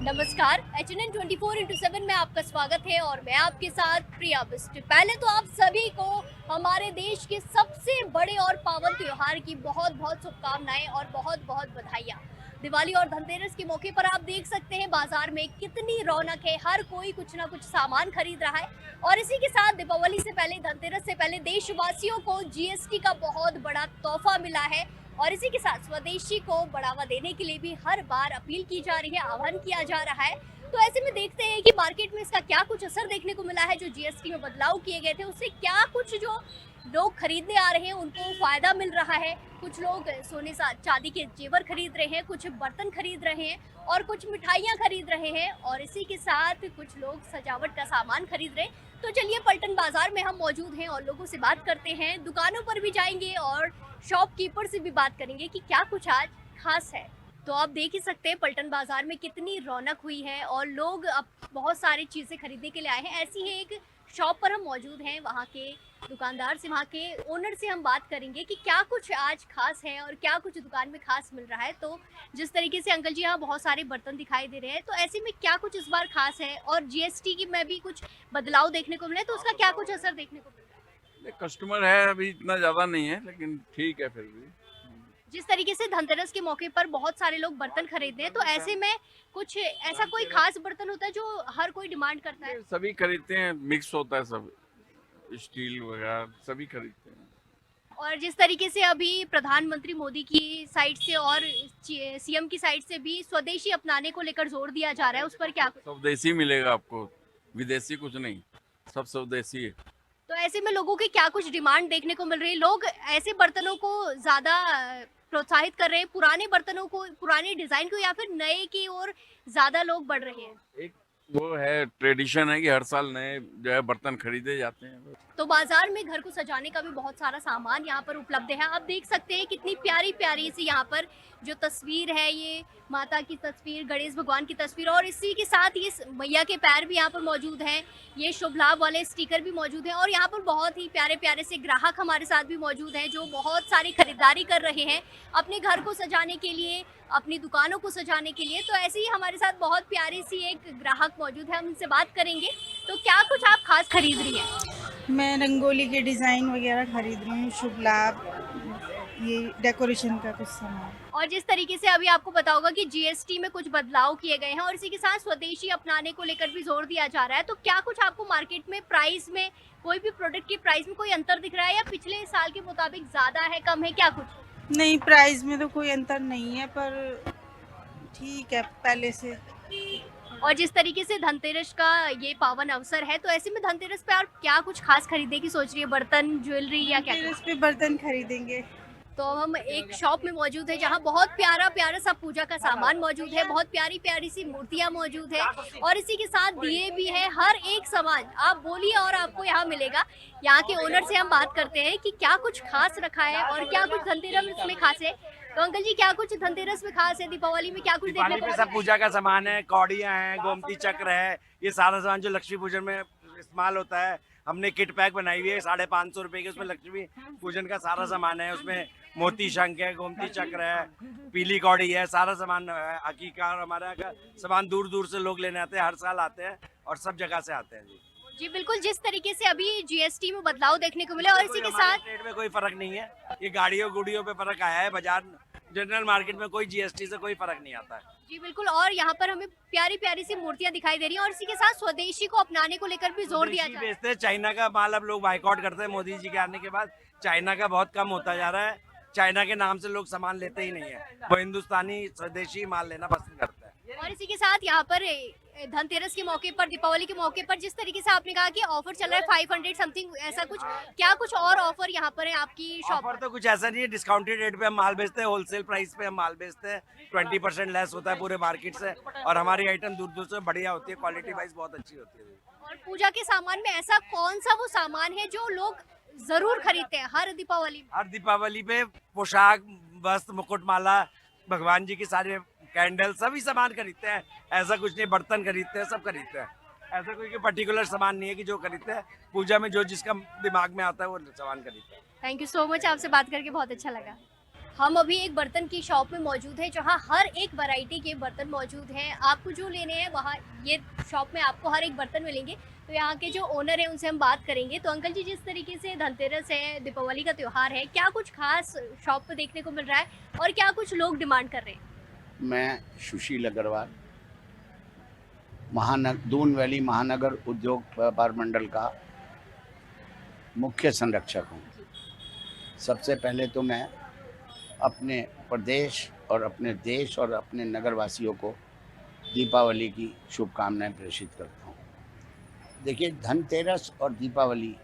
नमस्कार, HNN 24x7 में आपका स्वागत है और मैं आपके साथ प्रिया बिस्ट। पहले तो आप सभी को हमारे देश के सबसे बड़े और पावन त्योहार की बहुत बहुत शुभकामनाएं और बहुत बहुत बधाइयाँ। दिवाली और धनतेरस के मौके पर आप देख सकते हैं बाजार में कितनी रौनक है, हर कोई कुछ ना कुछ सामान खरीद रहा है। और इसी के साथ दीपावली से पहले, धनतेरस से पहले देशवासियों को GST का बहुत बड़ा तोहफा मिला है और इसी के साथ स्वदेशी को बढ़ावा देने के लिए भी हर बार अपील की जा रही है, आह्वान किया जा रहा है। तो ऐसे में देखते हैं कि मार्केट में इसका क्या कुछ असर देखने को मिला है। जो GST में बदलाव किए गए थे उससे क्या कुछ जो लोग खरीदने आ रहे हैं उनको फायदा मिल रहा है। कुछ लोग सोने चांदी के जेवर खरीद रहे हैं, कुछ बर्तन खरीद रहे हैं और कुछ मिठाइयाँ खरीद रहे हैं और इसी के साथ कुछ लोग सजावट का सामान खरीद रहे हैं। तो चलिए पलटन बाजार में हम मौजूद हैं और लोगों से बात करते हैं, दुकानों पर भी जाएंगे और शॉपकीपर से भी बात करेंगे कि क्या कुछ आज खास है। तो आप देख ही सकते हैं पलटन बाजार में कितनी रौनक हुई है और लोग अब बहुत सारी चीज़ें खरीदने के लिए आए हैं। ऐसी ही एक शॉप पर हम मौजूद हैं, वहाँ के दुकानदार से, वहाँ के ओनर से हम बात करेंगे कि क्या कुछ आज खास है और क्या कुछ दुकान में खास मिल रहा है। तो जिस तरीके से अंकल जी यहाँ बहुत सारे बर्तन दिखाई दे रहे हैं, तो ऐसे में क्या कुछ इस बार खास है और GST की में भी कुछ बदलाव देखने को मिले तो उसका क्या कुछ असर देखने को मिल रहा है। कस्टमर है अभी इतना ज्यादा नहीं है, लेकिन ठीक है फिर भी। जिस तरीके से धनतेरस के मौके पर बहुत सारे लोग बर्तन खरीदते हैं, तो ऐसे में कुछ ऐसा कोई खास बर्तन होता है जो हर कोई डिमांड करता है। सभी खरीदते हैं, मिक्स होता है सब, स्टील वगैरह सभी खरीदते हैं। और जिस तरीके से अभी प्रधानमंत्री मोदी की साइड से और CM की साइड से भी स्वदेशी अपनाने को लेकर जोर दिया जा रहा है, उस पर क्या कुछ? स्वदेशी मिलेगा आपको, विदेशी कुछ नहीं, सब स्वदेशी है। तो ऐसे में लोगों की क्या कुछ डिमांड देखने को मिल रही है? लोग ऐसे बर्तनों को ज्यादा प्रोत्साहित कर रहे हैं, पुराने बर्तनों को, पुराने डिजाइन को, या फिर नए की ओर ज्यादा लोग बढ़ रहे हैं? एक वो है, ट्रेडिशन है कि हर साल नए जो है बर्तन खरीदे जाते हैं। तो बाजार में घर को सजाने का भी बहुत सारा सामान यहाँ पर उपलब्ध है। आप देख सकते हैं कितनी प्यारी प्यारी सी यहाँ पर जो तस्वीर है, ये माता की तस्वीर, गणेश भगवान की तस्वीर और इसी के साथ ये मैया के पैर भी यहाँ पर मौजूद हैं। ये शुभ लाभ वाले स्टिकर भी मौजूद हैं और यहाँ पर बहुत ही प्यारे प्यारे से ग्राहक हमारे साथ भी मौजूद हैं जो बहुत सारी खरीदारी कर रहे हैं अपने घर को सजाने के लिए, अपनी दुकानों को सजाने के लिए। तो ऐसे ही हमारे साथ बहुत प्यारी सी एक ग्राहक मौजूद है, हम उनसे बात करेंगे। तो क्या कुछ आप खास खरीद रही हैं? मैं रंगोली के डिज़ाइन वगैरह खरीद रही हूँ, शुभ लाभ, ये डेकोरेशन का कुछ सामान। और जिस तरीके से अभी आपको पता होगा कि GST में कुछ बदलाव किए गए हैं और इसी के साथ स्वदेशी अपनाने को लेकर भी जोर दिया जा रहा है, तो क्या कुछ आपको मार्केट में प्राइस में, कोई भी प्रोडक्ट की प्राइस में कोई अंतर दिख रहा है या पिछले साल के मुताबिक ज्यादा है, कम है, क्या कुछ? नहीं, प्राइस में तो कोई अंतर नहीं है, पर ठीक है पहले से। और जिस तरीके से धनतेरस का ये पावन अवसर है, तो ऐसे में धनतेरस पे आप क्या कुछ खास खरीदने की सोच रही है? बर्तन, ज्वेलरी या क्या? धनतेरस पे बर्तन खरीदेंगे। तो हम एक शॉप में मौजूद है जहां बहुत प्यारा प्यारा सा पूजा का सामान मौजूद है, बहुत प्यारी प्यारी सी मूर्तियां मौजूद है और इसी के साथ दिए भी है। हर एक सामान आप बोलिए और आपको यहाँ मिलेगा। यहाँ के ओनर से हम बात करते हैं कि क्या कुछ खास रखा है और क्या कुछ धनतेरस में खास है। तो अंकल जी, क्या कुछ धनतेरस में खास है? दीपावली में क्या कुछ देखने दीपावली को पे मिला सब है? पूजा का सामान है, कौड़ियाँ हैं, गोमती चक्र है, ये सारा सामान जो लक्ष्मी पूजन में इस्तेमाल होता है। हमने किट पैक बनाई हुई है 550 रुपए की, उसमें लक्ष्मी पूजन का सारा सामान है। उसमें मोती शंख है, गोमती चक्र है, पीली कौड़ी है, सारा सामान है। हकीका और हमारा सामान दूर दूर से लोग लेने आते हैं, हर साल आते हैं और सब जगह से आते हैं जी। जी बिल्कुल, जिस तरीके से अभी GST में बदलाव देखने को मिला और इसी के साथ रेट में कोई फर्क नहीं है, ये गाड़ियों गुड़ियों पे फर्क आया है। बाजार जनरल मार्केट में कोई GST से कोई फर्क नहीं आता है। जी बिल्कुल, और यहाँ पर हमें प्यारी प्यारी सी मूर्तियां दिखाई दे रही हैं और इसी के साथ स्वदेशी को अपनाने को लेकर भी जोर दिया जा रहा है। बेचते हैं, चाइना का माल अब लोग बाइकआउट करते हैं। मोदी जी के आने के बाद चाइना का बहुत कम होता जा रहा है। चाइना के नाम से लोग सामान लेते ही नहीं है, वो हिंदुस्तानी स्वदेशी माल लेना पसंद करते हैं। और इसी के साथ यहाँ पर धनतेरस के मौके पर, दीपावली के मौके पर, जिस तरीके से आपने कहा कि ऑफर चल रहा है 500 समथिंग, ऐसा कुछ, क्या कुछ और ऑफर यहाँ पर है आपकी शॉप ऑफर तो कुछ ऐसा नहीं है, डिस्काउंटेड रेट पे हम माल बेचते हैं, होलसेल प्राइस पे हम माल बेचते हैं। 20% लेस होता है पूरे मार्केट से और हमारी आइटम दूर दूर से बढ़िया होती है, क्वालिटी वाइज बहुत अच्छी होती है। और पूजा के सामान में ऐसा कौन सा वो सामान है जो लोग जरूर खरीदते हैं हर दीपावली में? हर दीपावली पे पोशाक, वस्त्र, मुकुटमाला, भगवान जी की सारे कैंडल, सभी सामान खरीदते हैं। ऐसा कुछ नहीं, बर्तन खरीदते हैं, सब खरीदते हैं। ऐसा कोई पर्टिकुलर सामान नहीं है कि जो खरीदते हैं। पूजा में जो जिसका दिमाग में आता है वो सामान खरीदते हैं। थैंक यू सो मच, आपसे बात करके बहुत अच्छा लगा। हम अभी एक बर्तन की शॉप में मौजूद है जहां हर एक वैरायटी के बर्तन मौजूद हैं। आपको जो लेने हैं वहां ये शॉप में आपको हर एक बर्तन मिलेंगे। तो यहाँ के जो ओनर हैं उनसे हम बात करेंगे। तो अंकल जी, जिस तरीके से धनतेरस है, दीपावली का त्यौहार है, क्या कुछ खास शॉप पे देखने को मिल रहा है और क्या कुछ लोग डिमांड कर रहे हैं? मैं सुशील अग्रवाल दून वैली महानगर उद्योग व्यापार मंडल का मुख्य संरक्षक हूँ। सबसे पहले तो मैं अपने प्रदेश और अपने देश और अपने नगरवासियों को दीपावली की शुभकामनाएं प्रेषित करता हूँ। देखिए, धनतेरस और दीपावली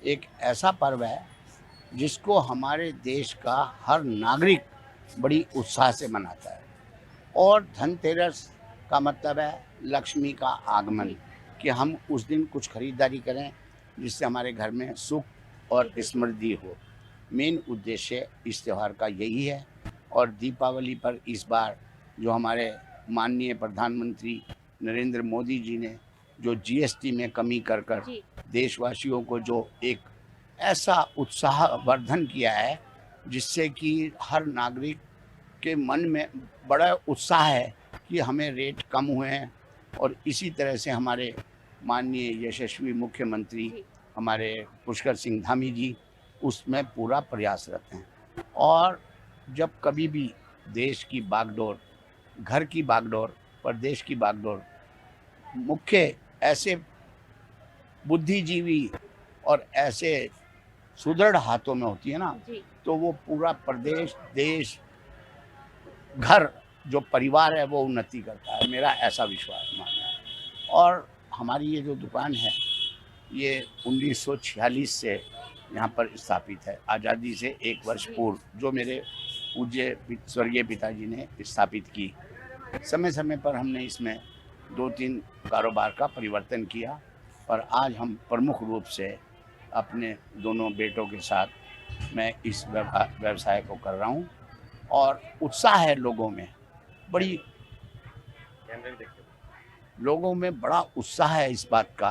एक ऐसा पर्व है जिसको हमारे देश का हर नागरिक बड़ी उत्साह से मनाता है। और धनतेरस का मतलब है लक्ष्मी का आगमन, कि हम उस दिन कुछ खरीदारी करें जिससे हमारे घर में सुख और समृद्धि हो। मेन उद्देश्य इस त्यौहार का यही है। और दीपावली पर इस बार जो हमारे माननीय प्रधानमंत्री नरेंद्र मोदी जी ने जो जीएसटी में कमी कर देशवासियों को जो एक ऐसा उत्साहवर्धन किया है जिससे कि हर नागरिक के मन में बड़ा उत्साह है कि हमें रेट कम हुए हैं। और इसी तरह से हमारे माननीय यशस्वी मुख्यमंत्री हमारे पुष्कर सिंह धामी जी उसमें पूरा प्रयासरत हैं। और जब कभी भी देश की बागडोर, घर की बागडोर, प्रदेश की बागडोर मुख्य ऐसे बुद्धिजीवी और ऐसे सुदृढ़ हाथों में होती है ना, तो वो पूरा प्रदेश, देश, घर, जो परिवार है वो उन्नति करता है। मेरा ऐसा विश्वास मानना है। और हमारी ये जो दुकान है ये 1946 से यहाँ पर स्थापित है, आज़ादी से 1 वर्ष पूर्व, जो मेरे पूज्य स्वर्गीय पिताजी ने स्थापित की। समय समय पर हमने इसमें 2-3 कारोबार का परिवर्तन किया, पर आज हम प्रमुख रूप से अपने दोनों बेटों के साथ मैं इस व्यवसाय को कर रहा हूँ। और उत्साह है लोगों में, लोगों में बड़ा उत्साह है इस बात का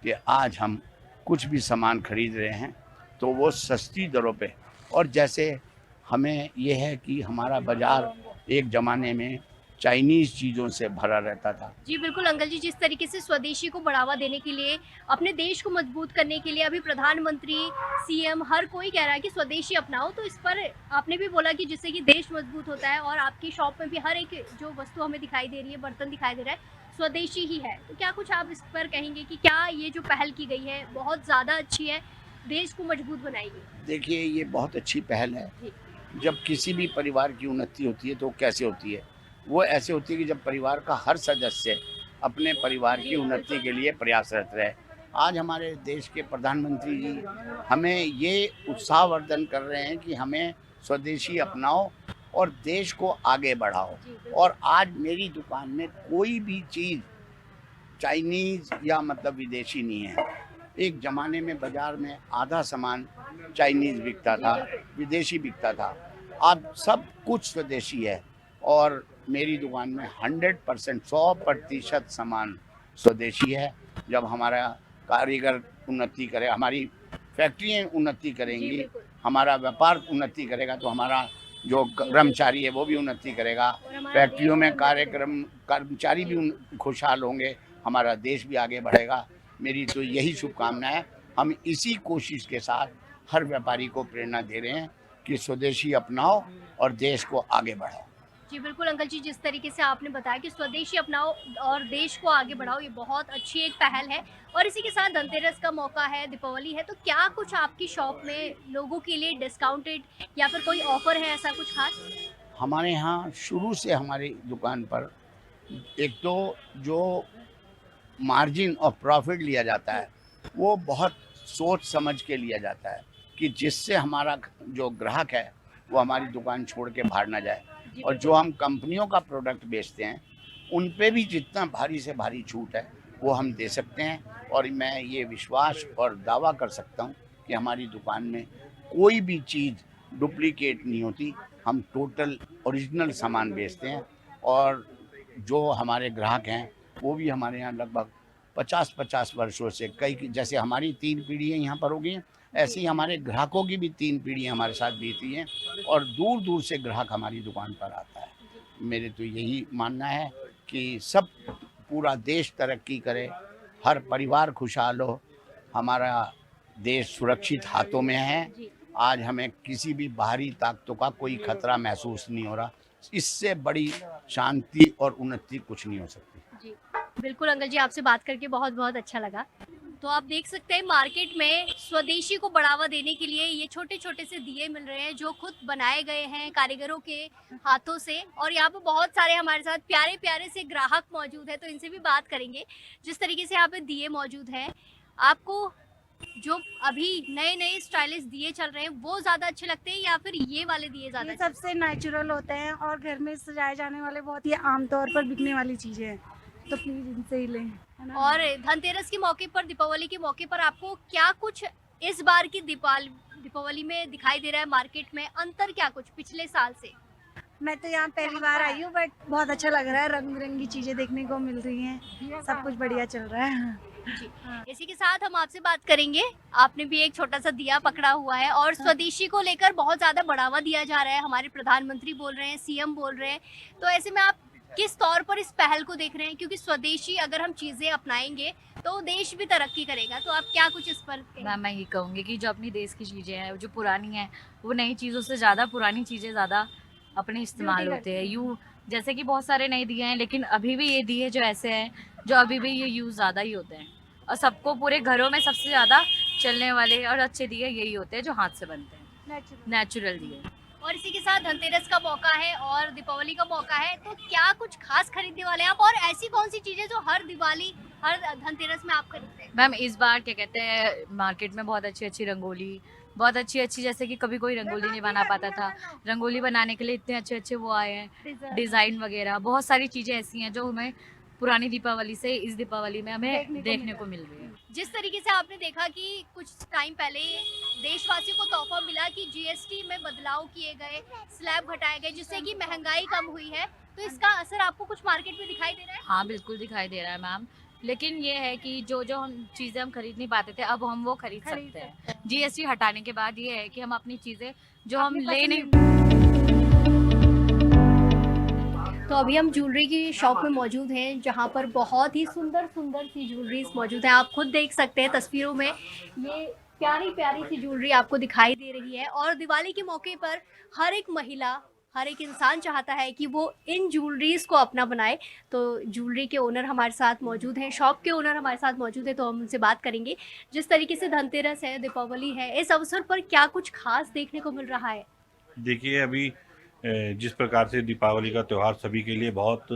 कि आज हम कुछ भी सामान खरीद रहे हैं तो वो सस्ती दरों पे। और जैसे हमें ये है कि हमारा बाजार एक ज़माने में चाइनीज़ चीज़ों से भरा रहता था। जी बिल्कुल अंकल जी, जिस तरीके से स्वदेशी को बढ़ावा देने के लिए, अपने देश को मजबूत करने के लिए अभी प्रधानमंत्री, सीएम हर कोई कह रहा है कि स्वदेशी अपनाओ। तो इस पर आपने भी बोला कि जिससे कि देश मजबूत होता है। और आपकी शॉप में भी हर एक जो वस्तु हमें दिखाई दे रही है, बर्तन दिखाई दे रहा है, स्वदेशी ही है। तो क्या कुछ आप इस पर कहेंगे कि क्या ये जो पहल की गई है बहुत ज़्यादा अच्छी है, देश को मजबूत बनाएगी? देखिए, ये बहुत अच्छी पहल है। जब किसी भी परिवार की उन्नति होती है तो कैसे होती है? वो ऐसे होती है कि जब परिवार का हर सदस्य अपने परिवार की उन्नति के लिए प्रयासरत रहे। आज हमारे देश के प्रधानमंत्री जी हमें ये उत्साहवर्धन कर रहे हैं कि हमें स्वदेशी अपनाओ और देश को आगे बढ़ाओ। और आज मेरी दुकान में कोई भी चीज़ चाइनीज़ या मतलब विदेशी नहीं है। एक ज़माने में बाज़ार में आधा सामान चाइनीज़ बिकता था, विदेशी बिकता था। अब सब कुछ स्वदेशी है। और मेरी दुकान में 100% सामान स्वदेशी है। जब हमारा कारीगर उन्नति करे, हमारी फैक्ट्रियाँ उन्नति करेंगी, हमारा व्यापार उन्नति करेगा, तो हमारा जो कर्मचारी है वो भी उन्नति करेगा। फैक्ट्रियों में कर्मचारी भी खुशहाल होंगे, हमारा देश भी आगे बढ़ेगा। मेरी तो यही शुभकामना है। हम इसी कोशिश के साथ हर व्यापारी को प्रेरणा दे रहे हैं कि स्वदेशी अपनाओ और देश को आगे बढ़ाओ। जी बिल्कुल अंकल जी, जिस तरीके से आपने बताया कि स्वदेशी अपनाओ और देश को आगे बढ़ाओ, ये बहुत अच्छी एक पहल है। और इसी के साथ धनतेरस का मौका है, दीपावली है, तो क्या कुछ आपकी शॉप में लोगों के लिए डिस्काउंटेड या फिर कोई ऑफर है, ऐसा कुछ खास? हमारे यहाँ शुरू से हमारी दुकान पर एक तो जो मार्जिन ऑफ प्रॉफिट लिया जाता है वो बहुत सोच समझ के लिया जाता है कि जिससे हमारा जो ग्राहक है वो हमारी दुकान छोड़ के बाहर ना जाए। और जो हम कंपनियों का प्रोडक्ट बेचते हैं उन पे भी जितना भारी से भारी छूट है वो हम दे सकते हैं। और मैं ये विश्वास और दावा कर सकता हूँ कि हमारी दुकान में कोई भी चीज़ डुप्लीकेट नहीं होती। हम टोटल ओरिजिनल सामान बेचते हैं। और जो हमारे ग्राहक हैं वो भी हमारे यहाँ लगभग 50-50 वर्षों से, कई जैसे हमारी 3 पीढ़ियाँ यहाँ पर हो गई हैं, ऐसे ही हमारे ग्राहकों की भी 3 पीढ़ियाँ हमारे साथ बीती हैं और दूर दूर से ग्राहक हमारी दुकान पर आता है। मेरे तो यही मानना है कि सब पूरा देश तरक्की करे, हर परिवार खुशहाल हो, हमारा देश सुरक्षित हाथों में है। आज हमें किसी भी बाहरी ताकतों का कोई खतरा महसूस नहीं हो रहा। इससे बड़ी शांति और उन्नति कुछ नहीं हो सकती। जी बिल्कुल अंकल जी, आपसे बात करके बहुत बहुत अच्छा लगा। तो आप देख सकते हैं मार्केट में स्वदेशी को बढ़ावा देने के लिए ये छोटे छोटे से दिए मिल रहे हैं जो खुद बनाए गए हैं कारीगरों के हाथों से। और यहाँ पे बहुत सारे हमारे साथ प्यारे प्यारे से ग्राहक मौजूद है, तो इनसे भी बात करेंगे। जिस तरीके से यहाँ पे दिए मौजूद हैं, आपको जो अभी नए नए स्टाइलिश दिए चल रहे हैं वो ज्यादा अच्छे लगते हैं या फिर ये वाले दिए ज्यादा ये सबसे नेचुरल होते हैं और घर में सजाए जाने वाले बहुत ही आमतौर पर बिकने वाली चीजें हैं, तो प्लीज इनसे ही लें, है ना। और धनतेरस के मौके पर, दीपावली के मौके पर आपको क्या कुछ इस बार की दीपावली में दिखाई दे रहा है मार्केट में? अंतर क्या कुछ पिछले साल से? मैं तो यहाँ पहली बार आई हूँ, बट बहुत अच्छा लग रहा है, रंग बिरंगी चीजें देखने को मिल रही हैं, सब कुछ बढ़िया चल रहा है। जी इसी के साथ हम आपसे बात करेंगे। आपने भी एक छोटा सा दिया पकड़ा हुआ है और स्वदेशी को लेकर बहुत ज्यादा बढ़ावा दिया जा रहा है। हमारे प्रधानमंत्री बोल रहे हैं, सीएम बोल रहे हैं, तो ऐसे में आप किस तौर पर इस पहल को देख रहे हैं? क्योंकि स्वदेशी अगर हम चीजें अपनाएंगे तो देश भी तरक्की करेगा, तो आप क्या कुछ इस पर मैं ये कहूँगी कि जो अपनी देश की चीज़ें हैं, जो पुरानी हैं, वो नई चीज़ों से ज़्यादा पुरानी चीज़ें ज़्यादा अपने इस्तेमाल होते हैं। यूँ जैसे कि बहुत सारे नए दिए हैं, लेकिन अभी भी ये दिए जो ऐसे हैं जो अभी भी ये यूज़ ज़्यादा ही होते हैं और सबको पूरे घरों में सबसे ज़्यादा चलने वाले और अच्छे दिए यही होते हैं जो हाथ से बनते हैं, नेचुरल दिए। और इसी के साथ धनतेरस का मौका है और दीपावली का मौका है, तो क्या कुछ खास खरीदने वाले हैं आप? और ऐसी कौन सी चीजें जो हर दिवाली, हर धनतेरस में आप खरीदते हैं? मैम इस बार क्या कहते हैं मार्केट में बहुत अच्छी अच्छी रंगोली, बहुत अच्छी अच्छी, जैसे कि कभी कोई रंगोली नहीं बना पाता था, रंगोली बनाने के लिए इतने अच्छे अच्छे वो आए हैं, डिज़ाइन वगैरह, बहुत सारी चीज़ें ऐसी हैं जो हमें पुरानी दीपावली से इस दीपावली में हमें देखने को मिल रही है। जिस तरीके से आपने देखा कि कुछ टाइम पहले देशवासियों को तोहफा मिला कि जीएसटी में बदलाव किए गए, स्लैब घटाए गए, जिससे कि महंगाई कम हुई है, तो इसका असर आपको कुछ मार्केट में दिखाई दे रहा है? हाँ बिल्कुल दिखाई दे रहा है मैम, लेकिन ये है कि जो जो हम चीज़ें हम खरीद नहीं पाते थे अब हम वो खरीद सकते हैं। जीएसटी हटाने के बाद ये है कि हम अपनी चीज़ें जो हम ले नहीं। तो अभी हम ज्वेलरी की शॉप में मौजूद हैं जहां पर बहुत ही सुंदर सुंदर सी ज्वेलरीज मौजूद है। आप खुद देख सकते हैं तस्वीरों में, ये प्यारी प्यारी सी ज्वेलरी आपको दिखाई दे रही है। और दिवाली के मौके पर हर एक महिला, हर एक इंसान चाहता है कि वो इन ज्वेलरीज को अपना बनाए। तो ज्वेलरी के ओनर हमारे साथ मौजूद हैं, शॉप के ओनर हमारे साथ मौजूद है, तो हम उनसे बात करेंगे। जिस तरीके से धनतेरस है, दीपावली है, इस अवसर पर क्या कुछ खास देखने को मिल रहा है? देखिए अभी जिस प्रकार से दीपावली का त्यौहार सभी के लिए बहुत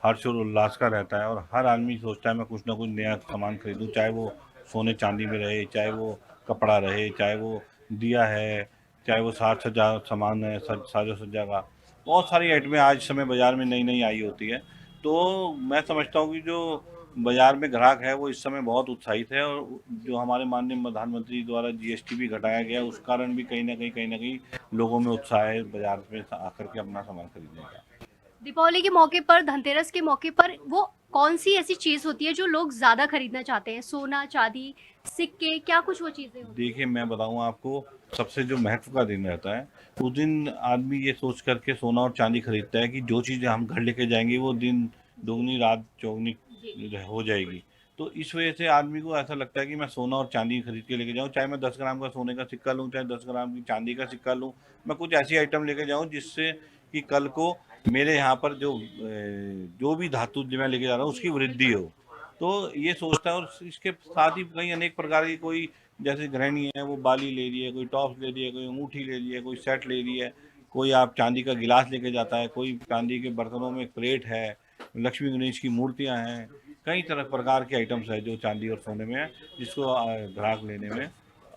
हर्ष और उल्लास का रहता है और हर आदमी सोचता है मैं कुछ ना कुछ नया सामान खरीदूं, चाहे वो सोने चांदी में रहे, चाहे वो कपड़ा रहे, चाहे वो दिया है, चाहे वो साज सज्जा सामान है, साजो सज्जा का बहुत सारी आइटमें आज समय बाज़ार में नई नई आई होती है। तो मैं समझता हूँ कि जो बाज़ार में ग्राहक है वो इस समय बहुत उत्साहित है और जो हमारे माननीय प्रधानमंत्री द्वारा जीएसटी भी घटाया गया उस कारण भी कहीं ना कहीं लोगों में उत्साह है बाज़ार में आकर के अपना सामान खरीदने का। दीपावली के मौके पर, धनतेरस के मौके पर वो कौन सी ऐसी चीज होती है जो लोग ज्यादा खरीदना चाहते हैं? सोना, चांदी, सिक्के, क्या कुछ वो चीजें होती देखिए मैं बताऊं आपको, सबसे जो महत्व का दिन रहता है उस दिन आदमी ये सोच करके सोना और चांदी खरीदता है कि जो चीज़ें हम घर लेके जाएंगे वो दिन दोगुनी रात चौगुनी हो जाएगी। तो इस वजह से आदमी को ऐसा लगता है कि मैं सोना और चांदी खरीद के लेके जाऊं, चाहे मैं 10 ग्राम का सोने का सिक्का लूं, चाहे 10 ग्राम की चांदी का सिक्का लूं, मैं कुछ ऐसी आइटम लेके जाऊं जिससे कि कल को मेरे यहाँ पर जो भी धातु जो मैं लेके जा रहा हूँ उसकी वृद्धि हो। तो ये सोचता है और इसके साथ ही कई अनेक प्रकार की, कोई जैसे गृहिणी है वो बाली ले रही है, कोई टॉप्स ले रही है, कोई अंगूठी ले रही है, कोई सेट ले रही है, कोई आप चांदी का गिलास लेके जाता है, कोई चांदी के बर्तनों में प्लेट है, लक्ष्मी गणेश की मूर्तियाँ हैं, कई तरह प्रकार के आइटम्स है जो चांदी और सोने में है जिसको ग्राहक लेने में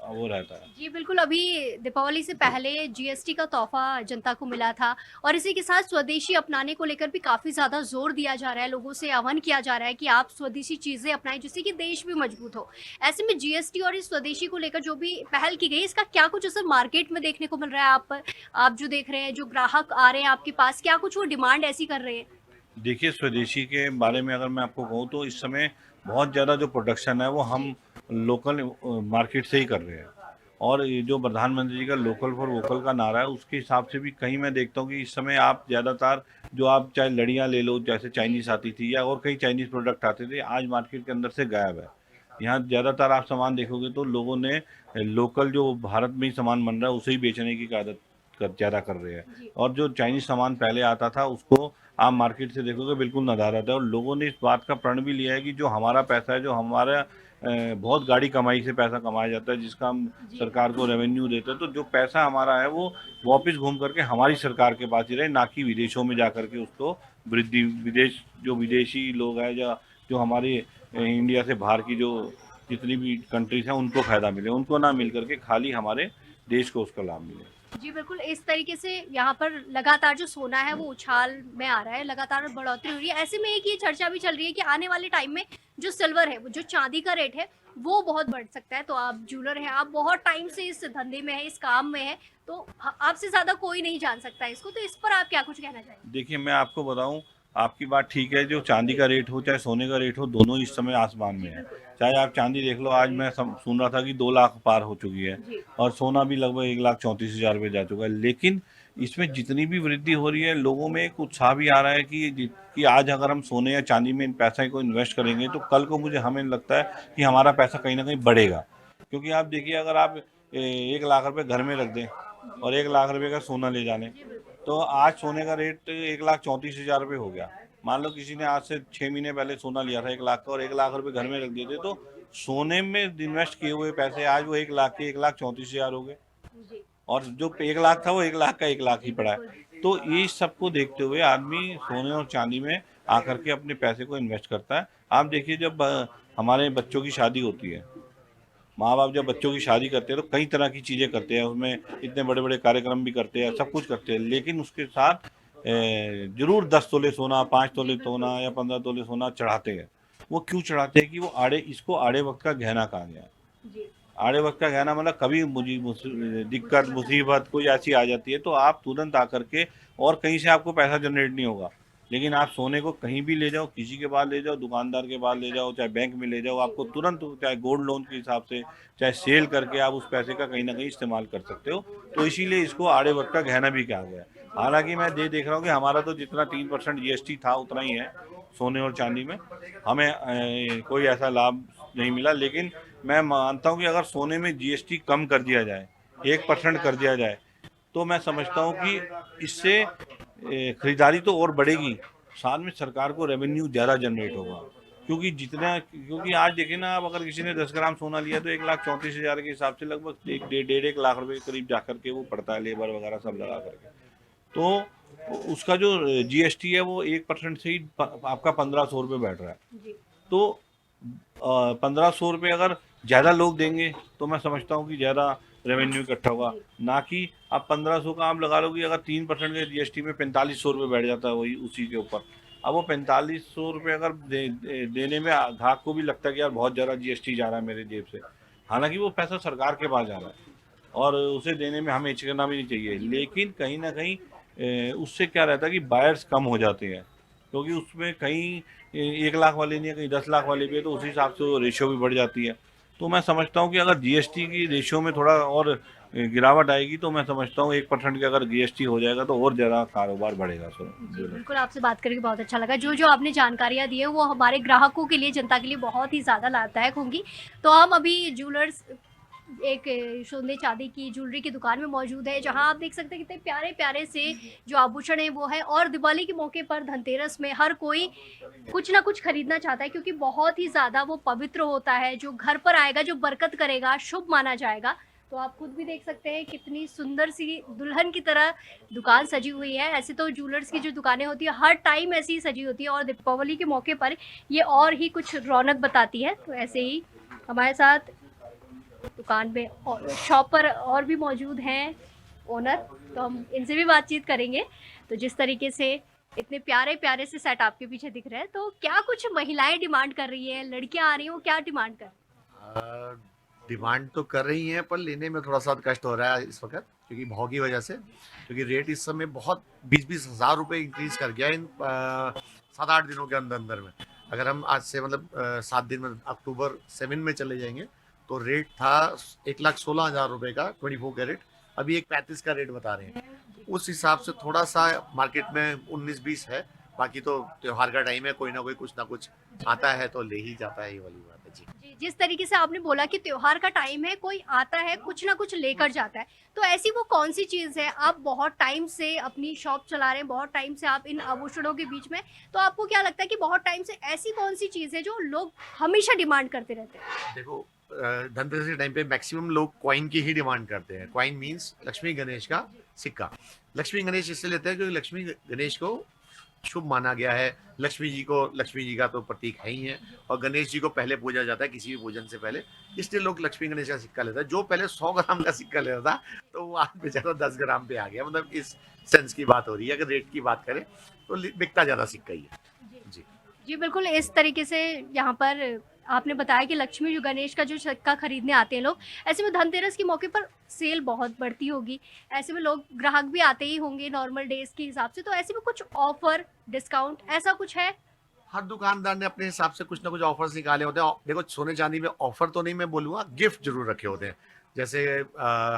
वो रहता है। जी बिल्कुल, अभी दीपावली से पहले जीएसटी का तोहफा जनता को मिला था और इसी के साथ स्वदेशी अपनाने को लेकर भी काफ़ी ज़्यादा जोर दिया जा रहा है, लोगों से आह्वान किया जा रहा है कि आप स्वदेशी चीज़ें अपनाएं जिससे कि देश भी मजबूत हो। ऐसे में जीएसटी और इस स्वदेशी को लेकर जो भी पहल की गई, इसका क्या कुछ असर मार्केट में देखने को मिल रहा है? आप जो देख रहे हैं, जो ग्राहक आ रहे हैं आपके पास, क्या कुछ वो डिमांड ऐसी कर रहे हैं? देखिए, स्वदेशी के बारे में अगर मैं आपको कहूँ तो इस समय बहुत ज़्यादा जो प्रोडक्शन है वो हम लोकल मार्केट से ही कर रहे हैं। और ये जो प्रधानमंत्री जी का लोकल फॉर वोकल का नारा है, उसके हिसाब से भी कहीं मैं देखता हूँ कि इस समय आप ज़्यादातर जो आप चाहे लड़ियाँ ले लो, जैसे चाइनीज़ आती थी या और कई चाइनीज़ प्रोडक्ट आते थे, आज मार्केट के अंदर से गायब है। यहाँ ज़्यादातर आप सामान देखोगे तो लोगों ने लोकल जो भारत में ही सामान बन रहा है उसे ही बेचने की आदत ज़्यादा कर रहे हैं। और जो चाइनीज़ सामान पहले आता था उसको आप मार्केट से देखोगे बिल्कुल नदारत है। और लोगों ने इस बात का प्रण भी लिया है कि जो हमारा पैसा है, जो हमारा बहुत गाढ़ी कमाई से पैसा कमाया जाता है, जिसका हम सरकार को रेवेन्यू देते हैं, तो जो पैसा हमारा है वो वापस घूम करके हमारी सरकार के पास ही रहे, ना कि विदेशों में जा करके उसको वृद्धि जो विदेशी लोग हैं या जो हमारे इंडिया से बाहर की जो जितनी भी कंट्रीज हैं उनको फ़ायदा मिले, उनको ना मिल करके खाली हमारे देश को उसका लाभ मिले। जी बिल्कुल, इस तरीके से यहाँ पर लगातार जो सोना है वो उछाल में आ रहा है, लगातार बढ़ोतरी हो रही है। ऐसे में एक ये चर्चा भी चल रही है कि आने वाले टाइम में जो सिल्वर है, जो चांदी का रेट है, वो बहुत बढ़ सकता है। तो आप ज्वेलर हैं, आप बहुत टाइम से इस धंधे में हैं, इस काम में हैं, तो आपसे ज़्यादा कोई नहीं जान सकता इसको। तो इस पर आप क्या कुछ कहना चाहेंगे? देखिए, मैं आपको बताऊं, आपकी बात ठीक है, जो चांदी का रेट हो चाहे सोने का रेट हो, दोनों इस समय आसमान में है। चाहे आप चांदी देख लो, आज मैं सुन रहा था कि 2 लाख पार हो चुकी है और सोना भी लगभग 1,34,000 रुपये जा चुका है। लेकिन इसमें जितनी भी वृद्धि हो रही है, लोगों में एक उत्साह भी आ रहा है कि आज अगर हम सोने या चांदी में इन पैसा को इन्वेस्ट करेंगे तो कल को मुझे हमें लगता है कि हमारा पैसा कहीं ना कहीं बढ़ेगा। क्योंकि आप देखिए, अगर आप 1 लाख रुपये घर में रख दें और 1 लाख रुपये का सोना ले जाने, तो आज सोने का रेट 1,34,000 रुपये हो गया। मान लो किसी ने आज से 6 महीने पहले सोना लिया था 1 लाख का और 1 लाख रुपये घर में रख दिए थे, तो सोने में इन्वेस्ट किए हुए पैसे आज वो 1 लाख के 1,34,000 हो गए और जो 1 लाख था वो 1 लाख का 1 लाख ही पड़ा है। तो ये सबको देखते हुए आदमी सोने और चांदी में आकर के अपने पैसे को इन्वेस्ट करता है। आप देखिए, जब हमारे बच्चों की शादी होती है, माँ बाप जब बच्चों की शादी करते हैं तो कई तरह की चीज़ें करते हैं, उसमें इतने बड़े बड़े कार्यक्रम भी करते हैं, सब कुछ करते हैं, लेकिन उसके साथ जरूर 10 तोले सोना, 5 तोले सोना या 15 तोले सोना चढ़ाते हैं। वो क्यों चढ़ाते हैं कि वो इसको आड़े वक्त का गहना कहा गया है। आड़े वक्त का गहना मतलब कभी दिक्कत मुसीबत कोई ऐसी आ जाती है तो आप तुरंत आकर के, और कहीं से आपको पैसा जनरेट नहीं होगा, लेकिन आप सोने को कहीं भी ले जाओ, किसी के पास ले जाओ, दुकानदार के पास ले जाओ, चाहे बैंक में ले जाओ, आपको तुरंत, चाहे गोल्ड लोन के हिसाब से, चाहे सेल करके आप उस पैसे का कहीं ना कहीं इस्तेमाल कर सकते हो। तो इसीलिए इसको आड़े वक्त का गहना भी कहा गया है। हालांकि मैं देख रहा हूँ कि हमारा तो जितना 3% GST था उतना ही है सोने और चांदी में, हमें कोई ऐसा लाभ नहीं मिला। लेकिन मैं मानता हूँ कि अगर सोने में GST कम कर दिया जाए, 1% कर दिया जाए, तो मैं समझता हूँ कि इससे खरीदारी तो और बढ़ेगी, साथ में सरकार को रेवेन्यू ज़्यादा जनरेट होगा। क्योंकि आज देखिए ना, आप अगर किसी ने 10 ग्राम सोना लिया तो 1,34,000 के हिसाब से लगभग 1.5 लाख रुपए के करीब जाकर के वो पड़ता है, लेबर वगैरह सब लगा करके। तो उसका जो GST है वो 1% से ही आपका 1,500 रुपये बैठ रहा है। तो 1,500 रुपये अगर ज़्यादा लोग देंगे तो मैं समझता हूँ कि ज़्यादा रेवेन्यू इकट्ठा होगा, ना कि आप 1,500 का आप लगा लो कि अगर 3% के GST में 4,500 रुपये बैठ जाता है वही उसी के ऊपर। अब वो 4,500 रुपये अगर देने में ग्राहक को भी लगता है कि यार बहुत ज़्यादा GST जा रहा है मेरे जेब से, हालांकि वो पैसा सरकार के पास जा रहा है और उसे देने में हमें हिचकना भी नहीं चाहिए। लेकिन कहीं ना कहीं उससे क्या रहता है कि बायर्स कम हो जाते हैं, क्योंकि उसमें कहीं 1 लाख वाले नहीं है, कहीं 10 लाख वाले भी है, तो उस हिसाब से वो रेशियो भी बढ़ जाती है। तो मैं समझता हूँ कि अगर GST की रेशियो में थोड़ा और गिरावट आएगी तो मैं समझता हूँ 1% के अगर GST हो जाएगा तो और ज़्यादा कारोबार बढ़ेगा। जी बिल्कुल, आपसे बात करके बहुत अच्छा लगा। जो आपने जानकारियाँ दी है वो हमारे ग्राहकों के लिए, जनता के लिए बहुत ही ज़्यादा लाभदायक होंगी। तो हम अभी ज्वेलर्स, एक सोने चांदी की ज्वेलरी की दुकान में मौजूद है, जहां आप देख सकते हैं कितने प्यारे प्यारे से जो आभूषण है वो है। और दिवाली के मौके पर, धनतेरस में हर कोई कुछ ना कुछ खरीदना चाहता है, क्योंकि बहुत ही ज़्यादा वो पवित्र होता है, जो घर पर आएगा, जो बरकत करेगा, शुभ माना जाएगा। तो आप खुद भी देख सकते हैं कितनी सुंदर सी दुल्हन की तरह दुकान सजी हुई है। ऐसे तो ज्वेलर्स की जो दुकानें होती है हर टाइम ऐसी ही सजी होती है, और दीपावली के मौके पर ये और ही कुछ रौनक बताती है। तो ऐसे ही हमारे साथ दुकान में और शॉप पर और भी मौजूद हैं ओनर, तो हम इनसे भी बातचीत करेंगे। तो जिस तरीके से इतने प्यारे प्यारे से सेट आपके पीछे दिख रहे हैं, तो क्या कुछ महिलाएं डिमांड कर रही है, लड़कियां आ रही हैं, वो क्या डिमांड कर रही हैं? डिमांड तो कर रही हैं, पर लेने में थोड़ा सा कष्ट हो रहा है इस वक्त, क्योंकि भाव की वजह से, क्योंकि रेट इस समय बहुत 20-20 हज़ार रुपये इंक्रीज कर गया इन 7-8 दिनों के अंदर अंदर में। अगर हम आज से मतलब 7 दिन में अक्टूबर 7 में चले जाएंगे तो रेट था 1,16,000 रुपए का 24 कैरेट, अभी 1,35 का रेट बता रहे हैं। उस हिसाब से थोड़ा सा मार्केट में 19-20 है, बाकी तो त्योहार का टाइम है, कोई ना कोई कुछ ना कुछ आता है तो ले ही जाता है, ये वाली बात है जी। जी, जिस तरीके से आपने बोला कि त्योहार का टाइम है, कोई आता है कुछ ना कुछ लेकर जाता है, तो ऐसी वो कौन सी चीज़ है, आप बहुत टाइम से अपनी शॉप चला रहे हैं, बहुत टाइम से आप इन आभूषणों के बीच में, तो आपको क्या लगता है कि बहुत टाइम से ऐसी कौन सी चीज़ है जो लोग हमेशा डिमांड करते रहते हैं? देखो धनतेरस के टाइम पे मैक्सिमम लोग कॉइन की ही डिमांड करते हैं। कॉइन मींस लक्ष्मी गणेश का सिक्का। लक्ष्मी गणेश इससे लेते हैं क्योंकि लक्ष्मी गणेश को शुभ माना गया है। लक्ष्मी जी का तो प्रतीक है ही है, और गणेश जी को पहले पूजा जाता है किसी भी पूजन से पहले, इसलिए लोग लक्ष्मी गणेश का सिक्का लेता है। जो पहले 100 ग्राम का सिक्का लेता था तो वो आज बेचारा 10 ग्राम पे आ गया। मतलब इस सेंस की बात हो रही है। अगर रेट की बात करें तो बिकता ज्यादा सिक्का ही है जी। जी बिल्कुल, इस तरीके से यहाँ पर आपने बताया कि लक्ष्मी जो गणेश का जो सिक्का खरीदने आते हैं लोग, ऐसे में धनतेरस के मौके पर सेल बहुत बढ़ती होगी, ऐसे में लोग ग्राहक भी आते ही होंगे नॉर्मल डेज के हिसाब से, तो ऐसे में कुछ ऑफर डिस्काउंट ऐसा कुछ है? हर दुकानदार ने अपने हिसाब से कुछ ना कुछ ऑफर्स निकाले होते हैं। देखो सोने चांदी में ऑफर तो नहीं मैं बोलूँगा, गिफ्ट जरूर रखे होते हैं। जैसे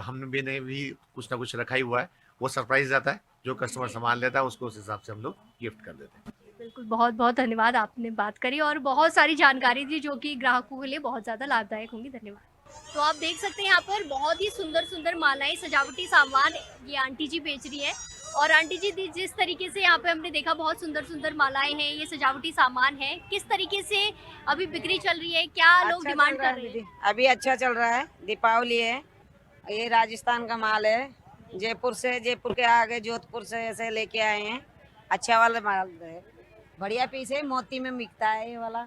हमने भी कुछ ना कुछ रखा ही हुआ है, वो सरप्राइज रहता है। जो कस्टमर सामान लेता है उसको उस हिसाब से हम लोग गिफ्ट कर देते हैं। बिल्कुल, बहुत बहुत धन्यवाद, आपने बात करी और बहुत सारी जानकारी दी जो कि ग्राहकों के लिए बहुत ज़्यादा लाभदायक होंगी। धन्यवाद। तो आप देख सकते हैं यहाँ पर बहुत ही सुंदर सुंदर मालाएं, सजावटी सामान ये आंटी जी बेच रही है। और आंटी जी जिस तरीके से यहाँ पे हमने देखा बहुत सुंदर सुंदर मालाएं हैं, ये सजावटी सामान है, किस तरीके से अभी बिक्री चल रही है, क्या लोग डिमांड कर रहे हैं? अभी अच्छा चल रहा है, दीपावली है, ये राजस्थान का माल है, जयपुर के आगे जोधपुर से ऐसे लेके आए हैं, अच्छा वाला माल है, बढ़िया पीस है, मोती में बिकता है ये वाला।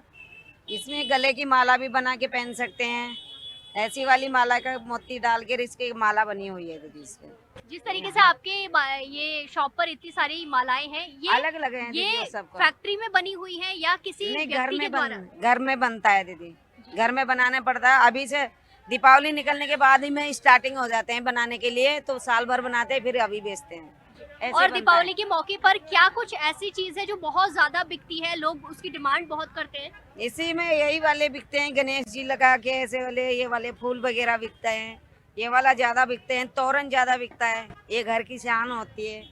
इसमें गले की माला भी बना के पहन सकते हैं, ऐसी वाली माला का मोती डाल के इसकी माला बनी हुई है दीदी। इसमें जिस तरीके से आपके ये शॉप पर इतनी सारी मालाएं हैं, ये अलग अलग है ये सबको। फैक्ट्री में बनी हुई है या किसी नहीं, व्यक्ति के द्वारा? घर में बनता है दीदी, घर में बनाना पड़ता है। अभी से दीपावली निकलने के बाद ही में स्टार्टिंग हो जाते हैं बनाने के लिए, तो साल भर बनाते हैं फिर अभी बेचते हैं। और दीपावली के मौके पर क्या कुछ ऐसी चीज है जो बहुत ज्यादा बिकती है, लोग उसकी डिमांड बहुत करते हैं? इसी में यही वाले बिकते हैं, गणेश जी लगा के ऐसे वाले, ये वाले फूल वगैरह बिकते हैं, ये वाला ज्यादा बिकते हैं, तोरण ज्यादा बिकता है, ये घर की शान होती है,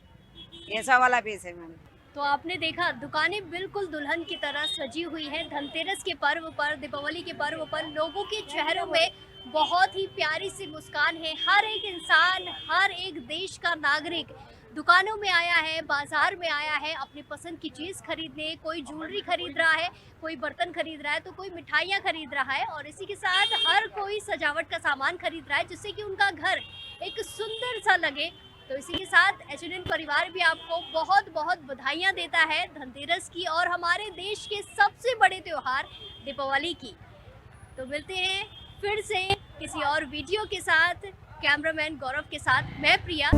ऐसा वाला पीस है मैम। तो आपने देखा दुकानें बिल्कुल दुल्हन की तरह सजी हुई है। धनतेरस के पर्व पर, दीपावली के पर्व पर लोगों के चेहरों में बहुत ही प्यारी सी मुस्कान है। हर एक इंसान, हर एक देश का नागरिक दुकानों में आया है, बाजार में आया है अपनी पसंद की चीज़ खरीदने। कोई ज्वेलरी खरीद रहा है, कोई बर्तन खरीद रहा है, तो कोई मिठाइयाँ खरीद रहा है, और इसी के साथ हर कोई सजावट का सामान खरीद रहा है जिससे कि उनका घर एक सुंदर सा लगे। तो इसी के साथ एचएनएन परिवार भी आपको बहुत बहुत बधाइयाँ देता है धनतेरस की और हमारे देश के सबसे बड़े त्योहार दीपावली की। तो मिलते हैं फिर से किसी और वीडियो के साथ। कैमरामैन गौरव के साथ मैं प्रिया।